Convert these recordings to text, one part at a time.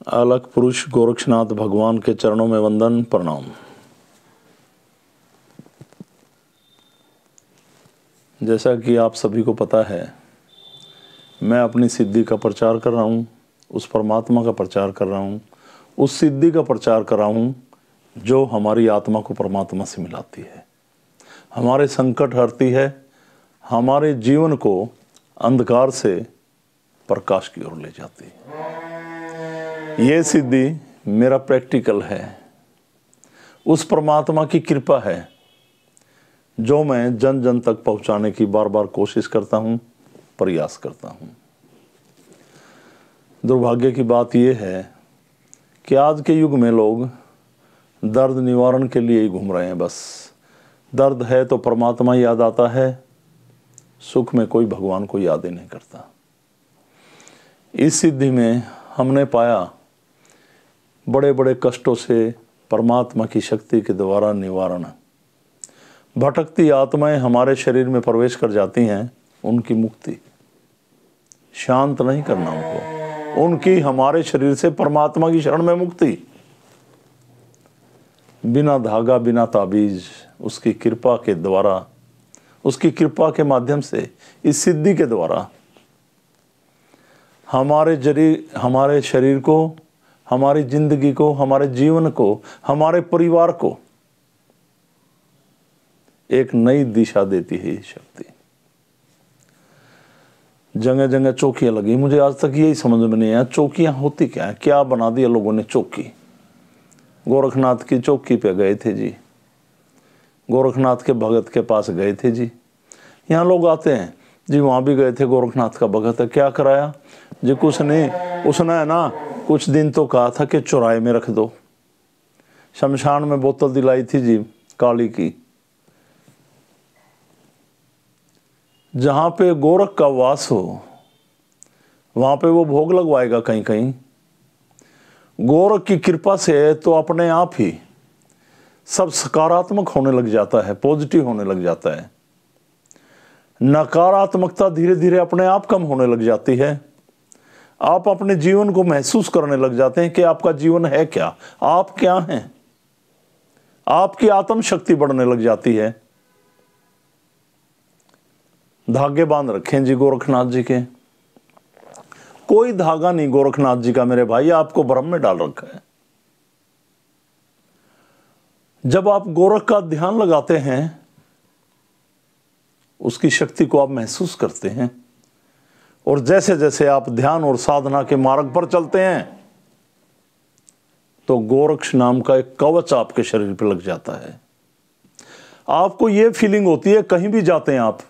अलख पुरुष गोरक्षनाथ भगवान के चरणों में वंदन प्रणाम। जैसा कि आप सभी को पता है, मैं अपनी सिद्धि का प्रचार कर रहा हूँ, उस परमात्मा का प्रचार कर रहा हूँ, उस सिद्धि का प्रचार कर रहा हूँ जो हमारी आत्मा को परमात्मा से मिलाती है, हमारे संकट हरती है, हमारे जीवन को अंधकार से प्रकाश की ओर ले जाती है। ये सिद्धि मेरा प्रैक्टिकल है, उस परमात्मा की कृपा है जो मैं जन जन तक पहुंचाने की बार बार कोशिश करता हूं, प्रयास करता हूं। दुर्भाग्य की बात यह है कि आज के युग में लोग दर्द निवारण के लिए ही घूम रहे हैं। बस दर्द है तो परमात्मा याद आता है, सुख में कोई भगवान को याद ही नहीं करता। इस सिद्धि में हमने पाया बड़े बड़े कष्टों से परमात्मा की शक्ति के द्वारा निवारण। भटकती आत्माएं हमारे शरीर में प्रवेश कर जाती हैं, उनकी मुक्ति। शांत नहीं करना उनको, उनकी हमारे शरीर से परमात्मा की शरण में मुक्ति। बिना धागा, बिना ताबीज, उसकी कृपा के द्वारा, उसकी कृपा के माध्यम से, इस सिद्धि के द्वारा हमारे शरीर को, हमारी जिंदगी को, हमारे जीवन को, हमारे परिवार को एक नई दिशा देती है ये शक्ति। जगह जगह चौकियां लगी, मुझे आज तक यही समझ में नहीं आया चौकियां होती क्या है, क्या बना दिया लोगों ने चौकी। गोरखनाथ की चौकी पे गए थे जी, गोरखनाथ के भगत के पास गए थे जी। यहाँ लोग आते हैं जी, वहाँ भी गए थे, गोरखनाथ का भगत है, क्या कराया जी? कुछ नहीं, उसने है ना कुछ दिन तो कहा था कि चौराहे में रख दो। शमशान में बोतल दिलाई थी जी काली की, जहाँ पे गोरख का वास हो वहाँ पे वो भोग लगवाएगा कहीं कहीं। गोरख की कृपा से तो अपने आप ही सब सकारात्मक होने लग जाता है, पॉजिटिव होने लग जाता है। नकारात्मकता धीरे धीरे अपने आप कम होने लग जाती है। आप अपने जीवन को महसूस करने लग जाते हैं कि आपका जीवन है क्या, आप क्या हैं। आपकी आत्म शक्ति बढ़ने लग जाती है। धागे बांध रखे हैं जी गोरखनाथ जी के, कोई धागा नहीं गोरखनाथ जी का मेरे भाई, आपको भ्रम में डाल रखा है। जब आप गोरख का ध्यान लगाते हैं, उसकी शक्ति को आप महसूस करते हैं, और जैसे जैसे आप ध्यान और साधना के मार्ग पर चलते हैं तो गोरक्ष नाम का एक कवच आपके शरीर पर लग जाता है। आपको यह फीलिंग होती है कहीं भी जाते हैं आप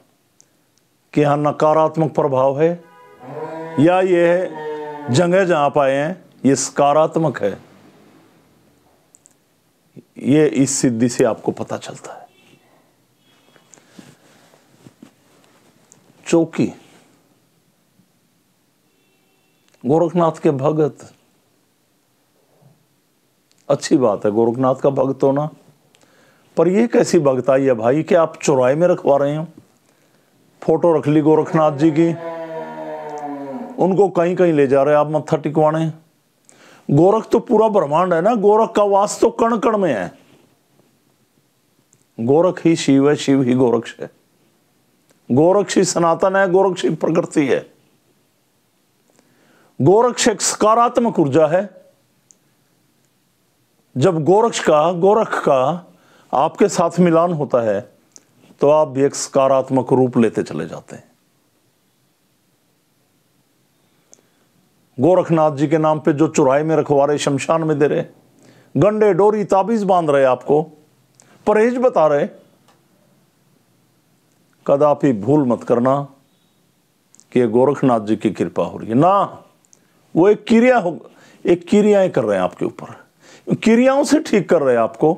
कि यहां नकारात्मक प्रभाव है, या यह जगह जहां आप आए हैं ये सकारात्मक है। ये इस सिद्धि से आपको पता चलता है। चौकी, गोरखनाथ के भगत, अच्छी बात है गोरखनाथ का भक्त होना, पर यह कैसी भक्ताई है भाई कि आप चौराहे में रखवा रहे हो। फोटो रख ली गोरखनाथ जी की, उनको कहीं कहीं ले जा रहे आप मत्था टिकवाने। गोरख तो पूरा ब्रह्मांड है ना, गोरख का वास तो कण कण में है। गोरख ही शिव है, शिव ही गोरक्ष है। गोरक्ष ही सनातन है, गोरक्ष ही प्रकृति है। गोरक्ष एक सकारात्मक ऊर्जा है। जब गोरख का आपके साथ मिलान होता है तो आप भी एक सकारात्मक रूप लेते चले जाते हैं। गोरखनाथ जी के नाम पे जो चौराहे में रखवा रहे, शमशान में दे रहे, गंडे डोरी ताबीज बांध रहे, आपको परहेज बता रहे, कदापि भूल मत करना कि ये गोरखनाथ जी की कृपा हो रही है ना। वो एक क्रियाएं कर रहे हैं आपके ऊपर, क्रियाओं से ठीक कर रहे हैं आपको।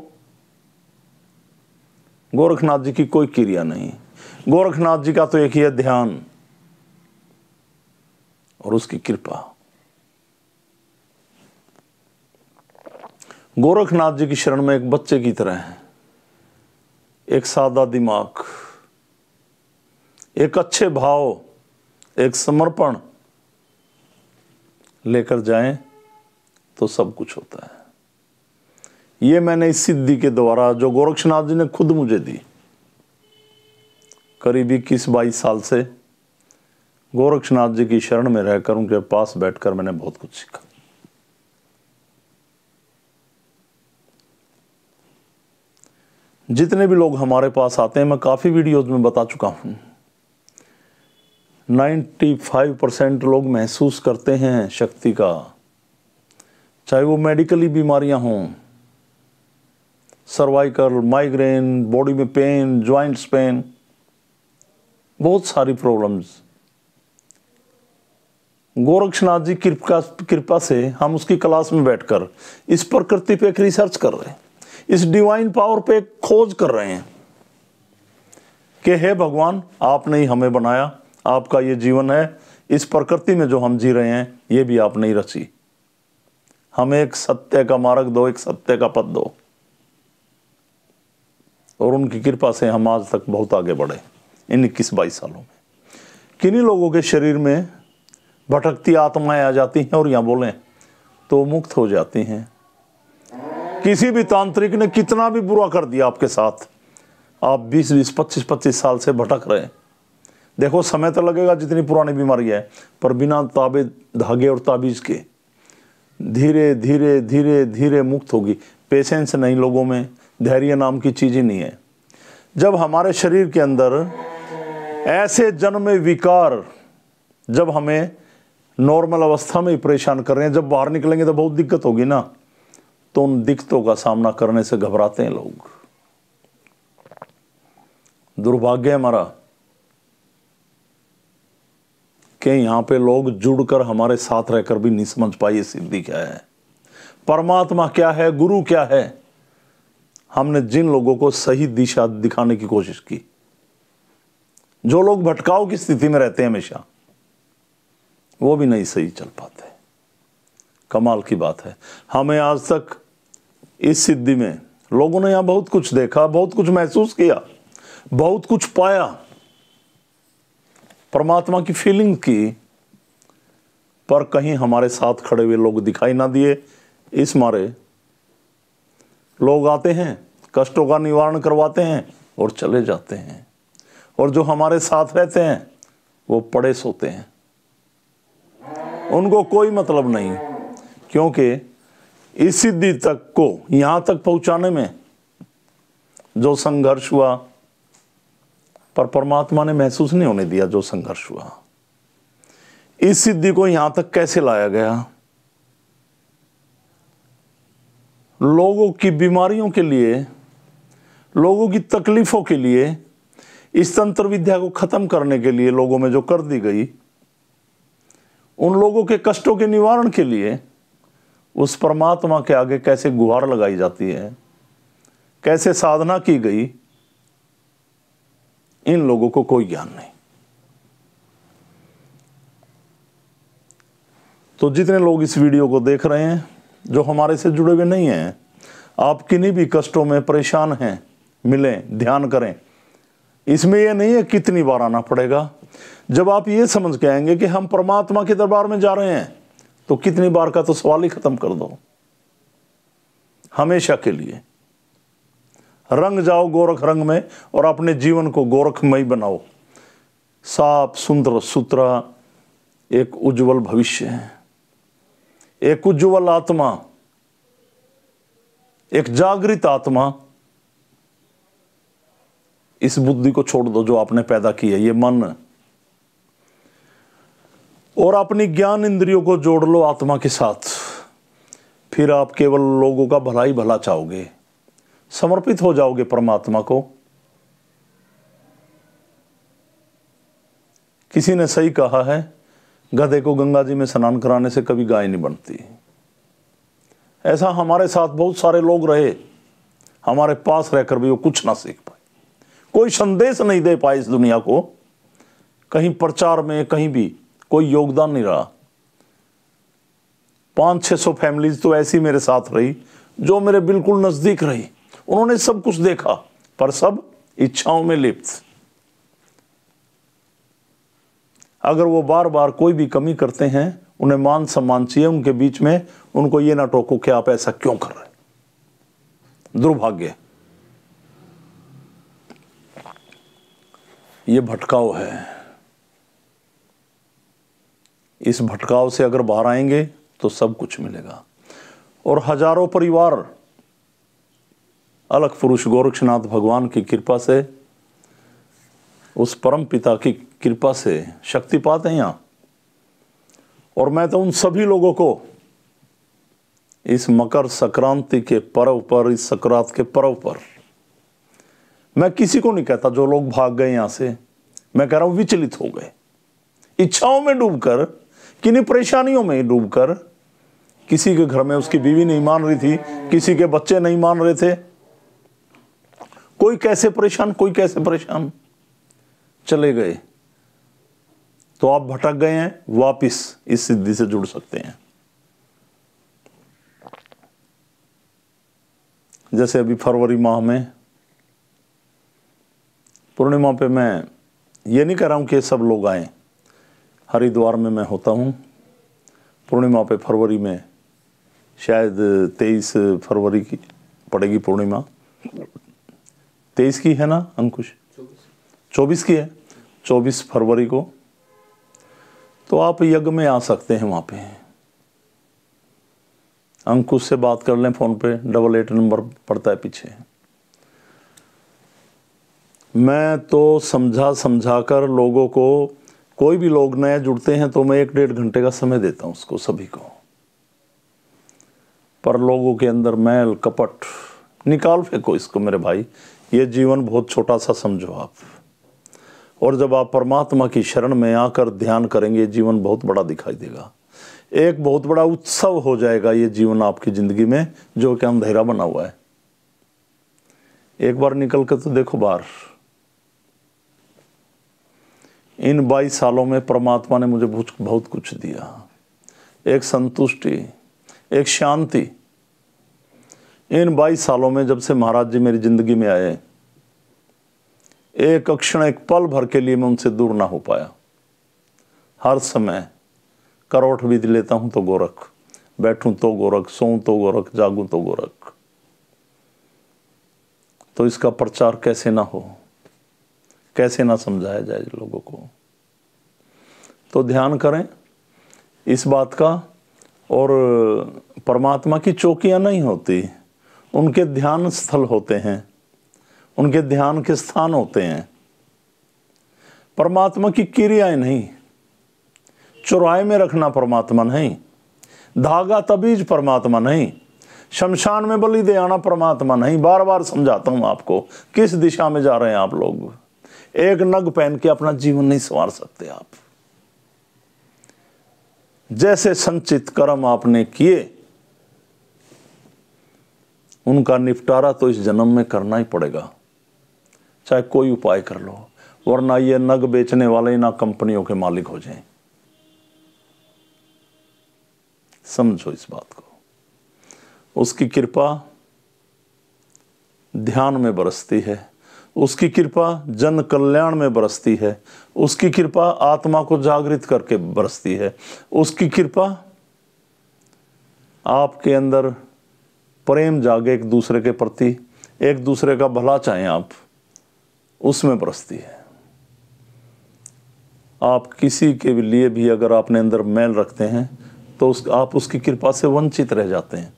गोरखनाथ जी की कोई क्रिया नहीं, गोरखनाथ जी का तो एक ही है ध्यान और उसकी कृपा। गोरखनाथ जी की शरण में एक बच्चे की तरह है, एक सादा दिमाग, एक अच्छे भाव, एक समर्पण लेकर जाएं तो सब कुछ होता है। ये मैंने इस सिद्धि के द्वारा जो गोरक्षनाथ जी ने खुद मुझे दी, करीब 21-22 साल से गोरक्षनाथ जी की शरण में रहकर उनके पास बैठकर मैंने बहुत कुछ सीखा। जितने भी लोग हमारे पास आते हैं, मैं काफ़ी वीडियोज़ में बता चुका हूँ, 95% लोग महसूस करते हैं शक्ति का, चाहे वो मेडिकली बीमारियां हों, सर्वाइकल, माइग्रेन, बॉडी में पेन, जॉइंट्स पेन, बहुत सारी प्रॉब्लम्स। गोरक्षनाथ जी कृपा से हम उसकी क्लास में बैठकर इस प्रकृति पे एक रिसर्च कर रहे हैं, इस डिवाइन पावर पे एक खोज कर रहे हैं कि हे भगवान, आपने ही हमें बनाया, आपका ये जीवन है, इस प्रकृति में जो हम जी रहे हैं ये भी आपने ही रची, हमें एक सत्य का मार्ग दो, एक सत्य का पथ दो। और उनकी कृपा से हम आज तक बहुत आगे बढ़े इन 21-22 सालों में। किन्हीं लोगों के शरीर में भटकती आत्माएं आ जाती हैं और यहाँ बोलें तो मुक्त हो जाती हैं। किसी भी तांत्रिक ने कितना भी बुरा कर दिया आपके साथ, आप 20-20, 25-25 साल से भटक रहे हैं, देखो समय तो लगेगा जितनी पुरानी बीमारी है, पर बिना ताबे धागे और ताबीज के धीरे धीरे धीरे धीरे मुक्त होगी। पेशेंस नहीं लोगों में, धैर्य नाम की चीज़ ही नहीं है। जब हमारे शरीर के अंदर ऐसे जन्मे विकार जब हमें नॉर्मल अवस्था में ही परेशान कर रहे हैं, जब बाहर निकलेंगे तो बहुत दिक्कत होगी ना, तो उन दिक्कतों का सामना करने से घबराते हैं लोग। दुर्भाग्य है हमारा कि यहाँ पे लोग जुड़कर हमारे साथ रहकर भी नहीं समझ पाए सिद्धि क्या है, परमात्मा क्या है, गुरु क्या है। हमने जिन लोगों को सही दिशा दिखाने की कोशिश की, जो लोग भटकाव की स्थिति में रहते हैं हमेशा, वो भी नहीं सही चल पाते। कमाल की बात है, हमें आज तक इस सिद्धि में लोगों ने यहाँ बहुत कुछ देखा, बहुत कुछ महसूस किया, बहुत कुछ पाया, परमात्मा की फीलिंग की, पर कहीं हमारे साथ खड़े हुए लोग दिखाई ना दिए। इस मारे लोग आते हैं, कष्टों का निवारण करवाते हैं और चले जाते हैं, और जो हमारे साथ रहते हैं वो पड़े सोते हैं, उनको कोई मतलब नहीं। क्योंकि इस सिद्धि तक को यहाँ तक पहुँचाने में जो संघर्ष हुआ, पर परमात्मा ने महसूस नहीं होने दिया जो संघर्ष हुआ। इस सिद्धि को यहाँ तक कैसे लाया गया, लोगों की बीमारियों के लिए, लोगों की तकलीफों के लिए, इस तंत्र विद्या को खत्म करने के लिए लोगों में जो कर दी गई, उन लोगों के कष्टों के निवारण के लिए उस परमात्मा के आगे कैसे गुहार लगाई जाती है, कैसे साधना की गई, इन लोगों को कोई ज्ञान नहीं। तो जितने लोग इस वीडियो को देख रहे हैं, जो हमारे से जुड़े हुए नहीं हैं, आप किन्हीं भी कष्टों में परेशान हैं, मिलें, ध्यान करें। इसमें यह नहीं है कितनी बार आना पड़ेगा। जब आप ये समझ के आएंगे कि हम परमात्मा के दरबार में जा रहे हैं, तो कितनी बार का तो सवाल ही खत्म कर दो, हमेशा के लिए रंग जाओ गोरख रंग में और अपने जीवन को गोरखमय बनाओ। साफ सुंदर सुथरा एक उज्जवल भविष्य है, एक उज्जवल आत्मा, एक जागृत आत्मा। इस बुद्धि को छोड़ दो जो आपने पैदा की है, ये मन, और अपनी ज्ञान इंद्रियों को जोड़ लो आत्मा के साथ। फिर आप केवल लोगों का भला ही भला चाहोगे, समर्पित हो जाओगे परमात्मा को। किसी ने सही कहा है, गधे को गंगा जी में स्नान कराने से कभी गाय नहीं बनती। ऐसा हमारे साथ बहुत सारे लोग रहे, हमारे पास रहकर भी वो कुछ ना सीख पाए, कोई संदेश नहीं दे पाए इस दुनिया को, कहीं प्रचार में कहीं भी कोई योगदान नहीं रहा। 500-600 फैमिलीज तो ऐसी मेरे साथ रही जो मेरे बिल्कुल नजदीक रही। उन्होंने सब कुछ देखा, पर सब इच्छाओं में लिप्त। अगर वो बार बार कोई भी कमी करते हैं, उन्हें मान सम्मान चाहिए, उनके बीच में उनको ये ना टोको कि आप ऐसा क्यों कर रहे। दुर्भाग्य, ये भटकाव है। इस भटकाव से अगर बाहर आएंगे तो सब कुछ मिलेगा। और हजारों परिवार अलग पुरुष गोरक्षनाथ भगवान की कृपा से, उस परम पिता की कृपा से शक्तिपात है यहाँ। और मैं तो उन सभी लोगों को इस मकर संक्रांति के पर्व पर, इस संक्रांत के पर्व पर, मैं किसी को नहीं कहता जो लोग भाग गए यहां से, मैं कह रहा हूं विचलित हो गए, इच्छाओं में डूबकर, किन्हीं परेशानियों में डूबकर। किसी के घर में उसकी बीवी नहीं मान रही थी, किसी के बच्चे नहीं मान रहे थे, कोई कैसे परेशान, कोई कैसे परेशान, चले गए। तो आप भटक गए हैं, वापिस इस सिद्धि से जुड़ सकते हैं। जैसे अभी फरवरी माह में पूर्णिमा पे, मैं ये नहीं कह रहा हूं कि सब लोग आए, हरिद्वार में मैं होता हूं पूर्णिमा पे, फरवरी में शायद 23 फरवरी की पड़ेगी पूर्णिमा। 23 की है ना अंकुश? 24 की है, 24 फरवरी को। तो आप यज्ञ में आ सकते हैं, वहां पे अंकुश से बात कर लें फोन पे, 88 नंबर पड़ता है पीछे। मैं तो समझा कर लोगों को, कोई भी लोग नए जुड़ते हैं तो मैं 1-1.5 घंटे का समय देता हूं उसको, सभी को। पर लोगों के अंदर मैल कपट निकाल फेंको इसको मेरे भाई। ये जीवन बहुत छोटा सा समझो आप, और जब आप परमात्मा की शरण में आकर ध्यान करेंगे, जीवन बहुत बड़ा दिखाई देगा। एक बहुत बड़ा उत्सव हो जाएगा ये जीवन आपकी जिंदगी में, जो कि अंधेरा बना हुआ है। एक बार निकल कर तो देखो बाहर। इन 22 सालों में परमात्मा ने मुझे बहुत कुछ दिया। एक संतुष्टि, एक शांति। इन 22 सालों में जब से महाराज जी मेरी जिंदगी में आए, एक क्षण, एक पल भर के लिए मैं उनसे दूर ना हो पाया। हर समय करवट भी लेता हूं तो गोरख, बैठूं तो गोरख, सोऊं तो गोरख, जागूं तो गोरख। तो इसका प्रचार कैसे ना हो, कैसे ना समझाया जाए लोगों को। तो ध्यान करें इस बात का। और परमात्मा की चौकियां नहीं होती, उनके ध्यान स्थल होते हैं, उनके ध्यान के स्थान होते हैं। परमात्मा की क्रियाएं नहीं, चौराहे में रखना परमात्मा नहीं, धागा तबीज परमात्मा नहीं, शमशान में बलि दे आना परमात्मा नहीं। बार बार समझाता हूं आपको, किस दिशा में जा रहे हैं आप लोग। एक नग पहन के अपना जीवन नहीं संवार सकते आप। जैसे संचित कर्म आपने किए, उनका निपटारा तो इस जन्म में करना ही पड़ेगा, चाहे कोई उपाय कर लो, वरना ये नग बेचने वाले ना कंपनियों के मालिक हो जाएं। समझो इस बात को। उसकी कृपा ध्यान में बरसती है, उसकी कृपा जन कल्याण में बरसती है, उसकी कृपा आत्मा को जागृत करके बरसती है, उसकी कृपा आपके अंदर प्रेम जागे एक दूसरे के प्रति, एक दूसरे का भला चाहें आप, उसमें बरसती है। आप किसी के लिए भी अगर अपने अंदर मैल रखते हैं तो आप उसकी कृपा से वंचित रह जाते हैं।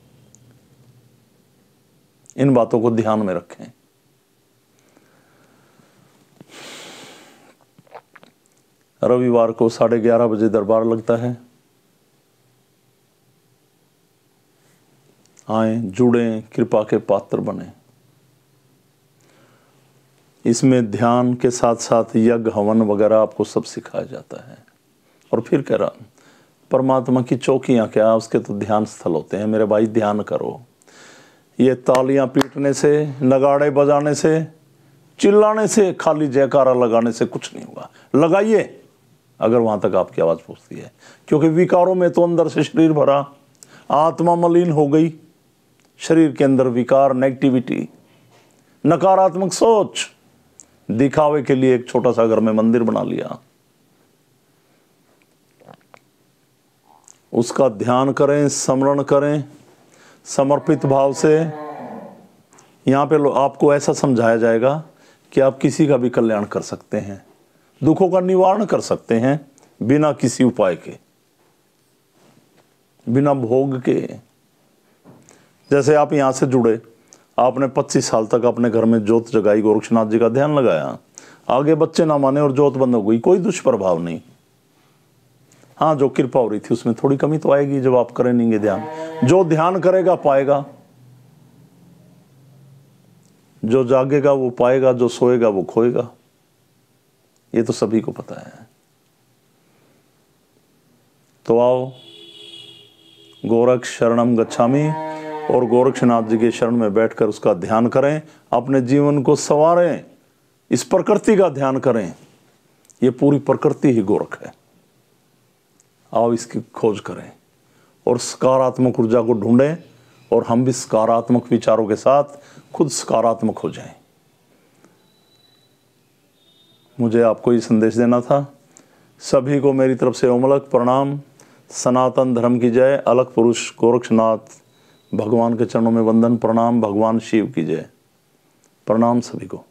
इन बातों को ध्यान में रखें। रविवार को 11:30 बजे दरबार लगता है। आए, जुड़ें, कृपा के पात्र बने। इसमें ध्यान के साथ साथ यज्ञ हवन वगैरह आपको सब सिखाया जाता है। और फिर कह रहा, परमात्मा की चौकियां क्या, उसके तो ध्यान स्थल होते हैं मेरे भाई। ध्यान करो। ये तालियां पीटने से, नगाड़े बजाने से, चिल्लाने से, खाली जयकारा लगाने से कुछ नहीं होगा। लगाइए अगर वहां तक आपकी आवाज पहुंचती है, क्योंकि विकारों में तो अंदर से शरीर भरा, आत्मा मलिन हो गई, शरीर के अंदर विकार, नेगेटिविटी, नकारात्मक सोच, दिखावे के लिए एक छोटा सा घर में मंदिर बना लिया। उसका ध्यान करें, स्मरण करें समर्पित भाव से। यहाँ पे आपको ऐसा समझाया जाएगा कि आप किसी का भी कल्याण कर सकते हैं, दुखों का निवारण कर सकते हैं बिना किसी उपाय के, बिना भोग के। जैसे आप यहाँ से जुड़े, आपने 25 साल तक अपने घर में जोत जगाई, गोरक्षनाथ जी का ध्यान लगाया, आगे बच्चे ना माने और जोत बंद हो गई, कोई दुष्प्रभाव नहीं। हाँ, जो कृपा हो रही थी उसमें थोड़ी कमी तो आएगी जब आप करेंगे ध्यान। जो ध्यान करेगा पाएगा, जो जागेगा वो पाएगा, जो सोएगा वो खोएगा, ये तो सभी को पता है। तो आओ, गोरक्ष शरणम गच्छामि और गोरक्षनाथ जी के शरण में बैठकर उसका ध्यान करें, अपने जीवन को संवारें, इस प्रकृति का ध्यान करें। ये पूरी प्रकृति ही गोरख है। आओ इसकी खोज करें और सकारात्मक ऊर्जा को ढूंढें, और हम भी सकारात्मक विचारों के साथ खुद सकारात्मक हो जाएं। मुझे आपको ये संदेश देना था। सभी को मेरी तरफ से ओमलक प्रणाम। सनातन धर्म की जय। अलख पुरुष गोरक्षनाथ भगवान के चरणों में वंदन प्रणाम। भगवान शिव की जय। प्रणाम सभी को।